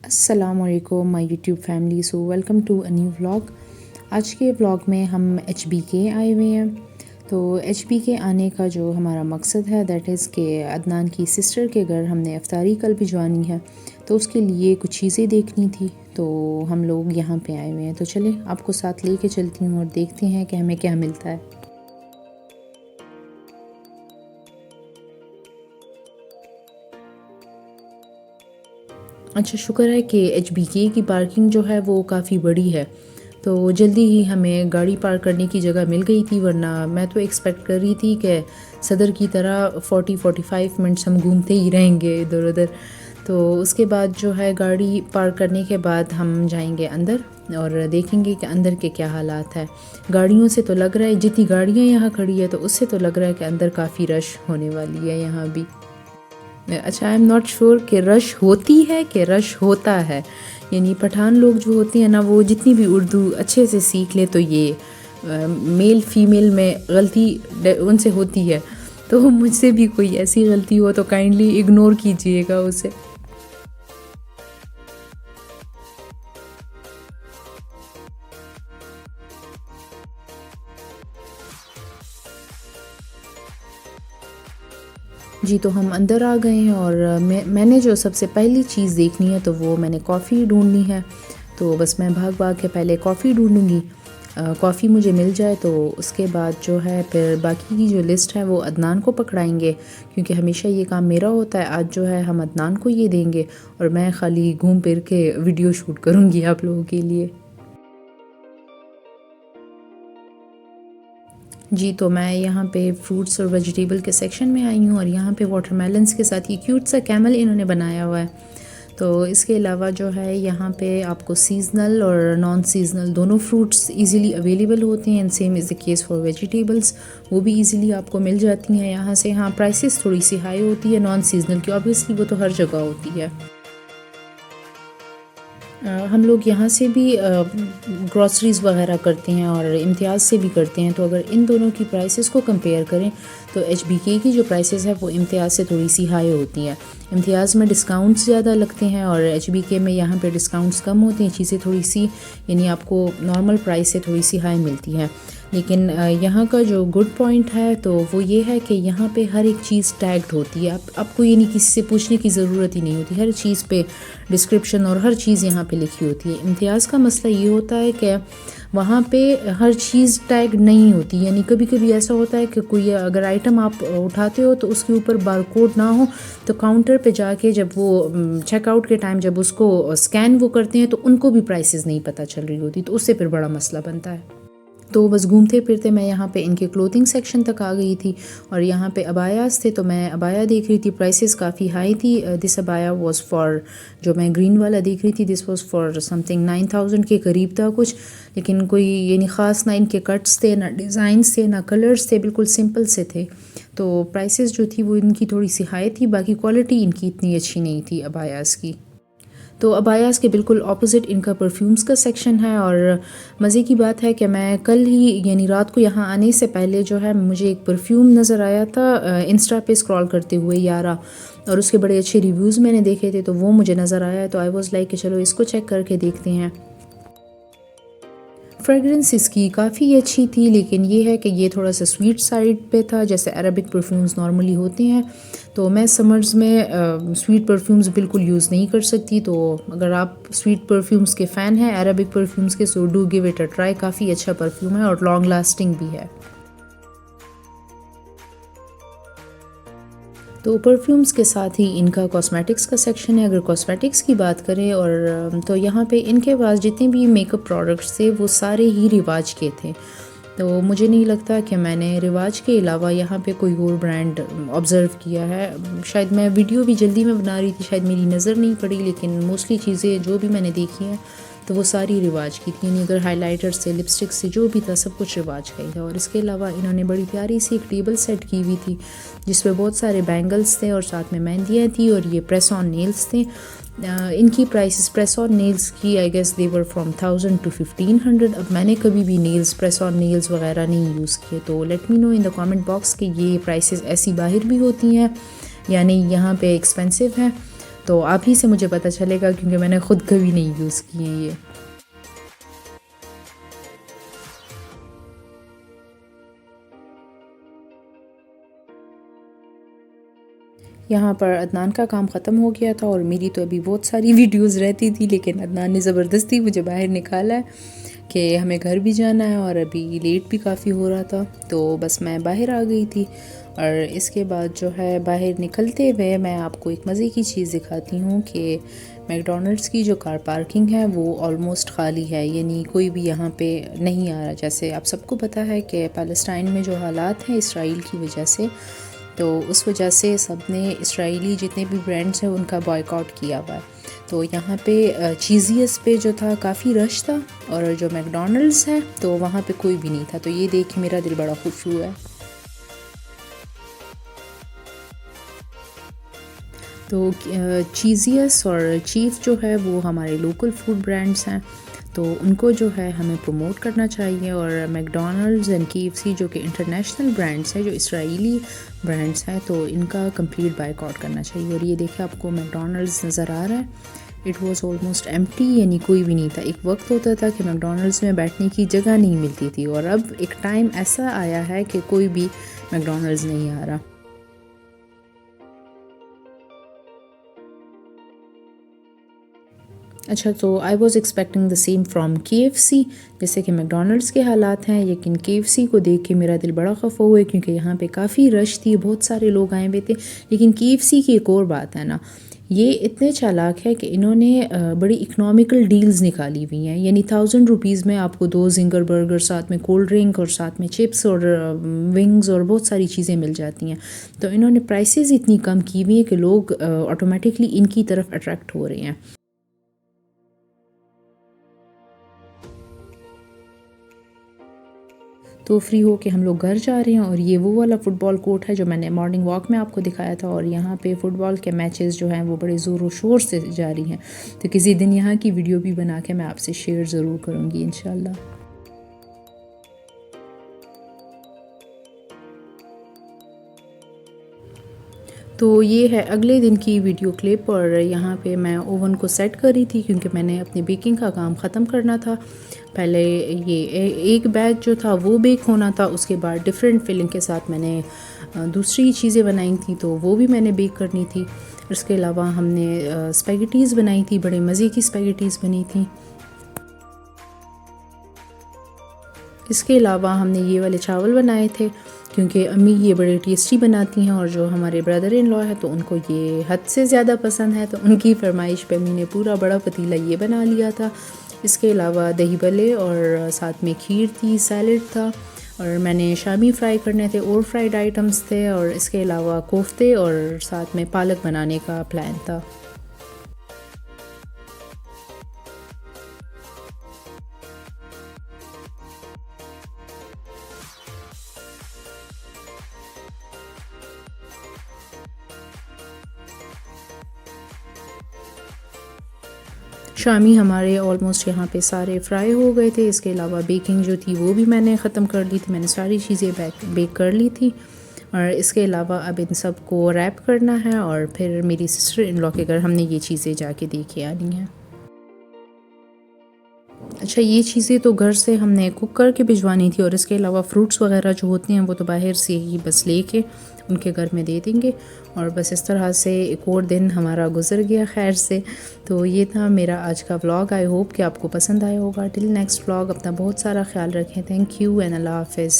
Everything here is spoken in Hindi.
अस्सलामुअलैकुम my YouTube family. So welcome to a new vlog. आज के व्लॉग में हम HBK आए हुए हैं। तो HBK आने का जो हमारा मकसद है दैट इज़ कि अदनान की सिस्टर के घर हमने इफ्तारी कल भिजवानी है, तो उसके लिए कुछ चीज़ें देखनी थी, तो हम लोग यहाँ पे आए हुए हैं। तो चलें आपको साथ लेके चलती हूँ और देखते हैं कि हमें क्या मिलता है। अच्छा, शुक्र है कि HBK की पार्किंग जो है वो काफ़ी बड़ी है, तो जल्दी ही हमें गाड़ी पार्क करने की जगह मिल गई थी। वरना मैं तो एक्सपेक्ट कर रही थी कि सदर की तरह 40-45 मिनट्स हम घूमते ही रहेंगे इधर उधर। तो उसके बाद जो है गाड़ी पार्क करने के बाद हम जाएंगे अंदर और देखेंगे कि अंदर के क्या हालात है। गाड़ियों से तो लग रहा है, जितनी गाड़ियाँ यहाँ खड़ी है तो उससे तो लग रहा है कि अंदर काफ़ी रश होने वाली है यहाँ भी। अच्छा, आई एम नॉट श्योर कि रश होती है कि रश होता है। यानी पठान लोग जो होते हैं ना, वो जितनी भी उर्दू अच्छे से सीख ले तो ये मेल फीमेल में गलती उनसे होती है। तो मुझसे भी कोई ऐसी गलती हो तो काइंडली इग्नोर कीजिएगा उसे। जी, तो हम अंदर आ गए हैं और मैंने जो सबसे पहली चीज़ देखनी है तो वो मैंने कॉफ़ी ढूंढनी है। तो बस मैं भाग भाग के पहले कॉफ़ी ढूंढूंगी। कॉफ़ी मुझे मिल जाए तो उसके बाद जो है फिर बाकी की जो लिस्ट है वो अदनान को पकड़ाएंगे, क्योंकि हमेशा ये काम मेरा होता है। आज जो है हम अदनान को ये देंगे और मैं खाली घूम फिर के वीडियो शूट करूँगी आप लोगों के लिए। जी, तो मैं यहाँ पे फ्रूट्स और वेजिटेबल के सेक्शन में आई हूँ और यहाँ पे वाटरमेलन्स के साथ ये क्यूट सा कैमल इन्होंने बनाया हुआ है। तो इसके अलावा जो है यहाँ पे आपको सीज़नल और नॉन सीज़नल दोनों फ्रूट्स इजीली अवेलेबल होते हैं। And same is the case for vegetables, वो भी इजीली आपको मिल जाती हैं यहाँ से। हाँ, प्राइसेस थोड़ी सी हाई होती है नॉन सीज़नल की, ऑब्वियसली वो तो हर जगह होती है। हम लोग यहाँ से भी ग्रॉसरीज़ वगैरह करते हैं और इम्तियाज़ से भी करते हैं। तो अगर इन दोनों की प्राइसेस को कंपेयर करें तो HBK की जो प्राइसेस है वो इम्तियाज़ से थोड़ी सी हाई होती हैं। इम्तियाज़ में डिस्काउंट्स ज़्यादा लगते हैं और HBK में यहाँ पे डिस्काउंट्स कम होते हैं। चीज़ें थोड़ी सी यानी आपको नॉर्मल प्राइस से थोड़ी सी हाई मिलती हैं। लेकिन यहाँ का जो गुड पॉइंट है तो वो ये है कि यहाँ पे हर एक चीज़ टैग्ड होती है। आपको ये नहीं किसी से पूछने की ज़रूरत ही नहीं होती, हर चीज़ पे डिस्क्रिप्शन और हर चीज़ यहाँ पे लिखी होती है। इम्तियाज़ का मसला ये होता है कि वहाँ पे हर चीज़ टैग नहीं होती। यानी कभी कभी ऐसा होता है कि कोई अगर आइटम आप उठाते हो तो उसके ऊपर बारकोड ना हो, तो काउंटर पे जाके जब वो चेकआउट के टाइम जब उसको स्कैन वो करते हैं तो उनको भी प्राइसेस नहीं पता चल रही होती, तो उससे फिर बड़ा मसला बनता है। तो बस घूमते फिरते मैं यहाँ पे इनके क्लोथिंग सेक्शन तक आ गई थी और यहाँ पे अबायास थे, तो मैं अबाया देख रही थी। प्राइसेस काफ़ी हाई थी। दिस अबाया वाज फॉर, जो मैं ग्रीन वाला देख रही थी, दिस वाज फॉर समथिंग 9000 के करीब था कुछ। लेकिन कोई यानी ख़ास ना इनके कट्स थे, ना डिज़ाइंस थे, ना कलर्स थे, बिल्कुल सिंपल से थे। तो प्राइसेस जो थी वो इनकी थोड़ी सी हाई थी, बाकी क्वालिटी इनकी इतनी अच्छी नहीं थी अबायास की। तो अबायास के बिल्कुल ऑपोजिट इनका परफ्यूम्स का सेक्शन है। और मज़े की बात है कि मैं कल ही यानी रात को यहाँ आने से पहले जो है मुझे एक परफ्यूम नज़र आया था इंस्टा पे स्क्रॉल करते हुए, यारा, और उसके बड़े अच्छे रिव्यूज़ मैंने देखे थे, तो वो मुझे नज़र आया। तो आई वाज़ लाइक कि चलो इसको चेक करके देखते हैं। फ्रेगरेंस इसकी काफ़ी अच्छी थी, लेकिन ये है कि ये थोड़ा सा स्वीट साइड पे था, जैसे अरबिक परफ्यूम्स नॉर्मली होते हैं। तो मैं समर्स में स्वीट परफ्यूम्स बिल्कुल यूज़ नहीं कर सकती। तो अगर आप स्वीट परफ्यूम्स के फ़ैन हैं, अरबिक परफ्यूम्स के, so do give it a try. काफ़ी अच्छा परफ्यूम है और लॉन्ग लास्टिंग भी है। तो परफ्यूम्स के साथ ही इनका कॉस्मेटिक्स का सेक्शन है। अगर कॉस्मेटिक्स की बात करें और तो यहाँ पे इनके पास जितने भी मेकअप प्रोडक्ट्स थे वो सारे ही रिवाज के थे। तो मुझे नहीं लगता कि मैंने रिवाज के अलावा यहाँ पे कोई और ब्रांड ऑब्ज़र्व किया है। शायद मैं वीडियो भी जल्दी में बना रही थी, शायद मेरी नज़र नहीं पड़ी, लेकिन मोस्टली चीज़ें जो भी मैंने देखी हैं तो वो सारी रिवाज की थी। यानी अगर हाइलाइटर से लिपस्टिक से जो भी था सब कुछ रिवाज का ही था। और इसके अलावा इन्होंने बड़ी प्यारी सी एक टेबल सेट की हुई थी जिसमें बहुत सारे बैंगल्स थे और साथ में मेहंदियाँ थी और ये प्रेस ऑन नेल्स थे। इनकी प्राइसेस प्रेस ऑन नेल्स की I guess they were from 1000 to 1500। अब मैंने कभी भी नेल्स प्रेस ऑन नेल्स वगैरह नहीं यूज़ किए, तो let me know in the comment box कि ये प्राइसेस ऐसी बाहर भी होती हैं यानी यहाँ पे एक्सपेंसिव है। तो आप ही से मुझे पता चलेगा क्योंकि मैंने ख़ुद कभी नहीं यूज़ किए हैं ये। यहाँ पर अदनान का काम ख़त्म हो गया था और मेरी तो अभी बहुत सारी वीडियोस रहती थी, लेकिन अदनान ने ज़बरदस्ती मुझे बाहर निकाला है कि हमें घर भी जाना है और अभी लेट भी काफ़ी हो रहा था, तो बस मैं बाहर आ गई थी। और इसके बाद जो है बाहर निकलते हुए मैं आपको एक मज़े की चीज़ दिखाती हूँ कि मैकडॉनल्ड्स की जो कार पार्किंग है वो ऑलमोस्ट ख़ाली है, यानी कोई भी यहाँ पे नहीं आ रहा। जैसे आप सबको पता है कि फ़लस्तीन में जो हालात हैं इसराइल की वजह से, तो उस वजह से सब ने इसराइली जितने भी ब्रांड्स हैं उनका बॉयकॉट किया हुआ है। तो यहाँ पे चीज़ियस पे जो था काफ़ी रश था और जो मैकडॉनल्ड्स है तो वहाँ पे कोई भी नहीं था, तो ये देख के मेरा दिल बड़ा खुश हुआ है। तो चीज़ियस और चीफ़ जो है वो हमारे लोकल फूड ब्रांड्स हैं, तो उनको जो है हमें प्रमोट करना चाहिए। और मैकडॉनल्ड्स एंड KFC जो कि इंटरनेशनल ब्रांड्स हैं, जो इसराइली ब्रांड्स हैं, तो इनका कंप्लीट बायकॉट करना चाहिए। और ये देखिए आपको मैकडॉनल्ड्स नज़र आ रहा है, इट वाज ऑलमोस्ट एम्प्टी, यानी कोई भी नहीं था। एक वक्त होता था कि मैकडॉनल्ड्स में बैठने की जगह नहीं मिलती थी और अब एक टाइम ऐसा आया है कि कोई भी मैकडॉनल्ड्स नहीं आ रहा। अच्छा, तो I was expecting the same from KFC, जैसे कि मैकडॉनल्ड्स के हालात हैं, लेकिन KFC को देख के मेरा दिल बड़ा खफा हुआ है क्योंकि यहाँ पे काफ़ी रश थी, बहुत सारे लोग आए हुए थे। लेकिन KFC की एक और बात है ना, ये इतने चालाक है कि इन्होंने बड़ी इकनॉमिकल डील्स निकाली हुई हैं, यानी 1000 रुपीज़ में आपको 2 जिंगर बर्गर, साथ में कोल्ड ड्रिंक और साथ में चिप्स और विंग्स और बहुत सारी चीज़ें मिल जाती हैं। तो इन्होंने प्राइसेस इतनी कम की हुई हैं कि लोग ऑटोमेटिकली इनकी तरफ अट्रैक्ट हो रहे हैं। तो फ्री हो के हम लोग घर जा रहे हैं और ये वो वाला फ़ुटबॉल कोर्ट है जो मैंने मॉर्निंग वॉक में आपको दिखाया था, और यहाँ पे फ़ुटबॉल के मैचेस जो हैं वो बड़े ज़ोर और शोर से जारी हैं। तो किसी दिन यहाँ की वीडियो भी बना के मैं आपसे शेयर ज़रूर करूँगी इंशाल्लाह। तो ये है अगले दिन की वीडियो क्लिप, और यहाँ पे मैं ओवन को सेट कर रही थी क्योंकि मैंने अपने बेकिंग का काम ख़त्म करना था। पहले ये एक बैच जो था वो बेक होना था, उसके बाद डिफरेंट फिलिंग के साथ मैंने दूसरी चीज़ें बनाई थी तो वो भी मैंने बेक करनी थी। इसके अलावा हमने स्पैगेटीज़ बनाई थी, बड़े मज़े की स्पैगेटीज़ बनी थी। इसके अलावा हमने ये वाले चावल बनाए थे क्योंकि अम्मी ये बड़े टेस्टी बनाती हैं, और जो हमारे ब्रदर इन लॉ है तो उनको ये हद से ज़्यादा पसंद है, तो उनकी फरमाइश पे अम्मी ने पूरा बड़ा पतीला ये बना लिया था। इसके अलावा दही भल्ले और साथ में खीर थी, सैलड था, और मैंने शामी फ्राई करने थे और फ्राइड आइटम्स थे, और इसके अलावा कोफ्ते और साथ में पालक बनाने का प्लान था। शामी हमारे ऑलमोस्ट यहाँ पे सारे फ्राई हो गए थे। इसके अलावा बेकिंग जो थी वो भी मैंने ख़त्म कर ली थी, मैंने सारी चीज़ें बेक कर ली थी। और इसके अलावा अब इन सब को रैप करना है और फिर मेरी सिस्टर इन लॉ के घर हमने ये चीज़ें जाके देख के आनी हैं। अच्छा, ये चीज़ें तो घर से हमने कुक करके भिजवानी थी, और इसके अलावा फ्रूट्स वगैरह जो होते हैं वो तो बाहर से ही बस लेके उनके घर में दे देंगे। और बस इस तरह से एक और दिन हमारा गुजर गया खैर से। तो ये था मेरा आज का व्लॉग। आई होप कि आपको पसंद आया होगा। टिल नेक्स्ट व्लॉग, अपना बहुत सारा ख्याल रखें। थैंक यू एंड अल्लाह हाफ़िज़।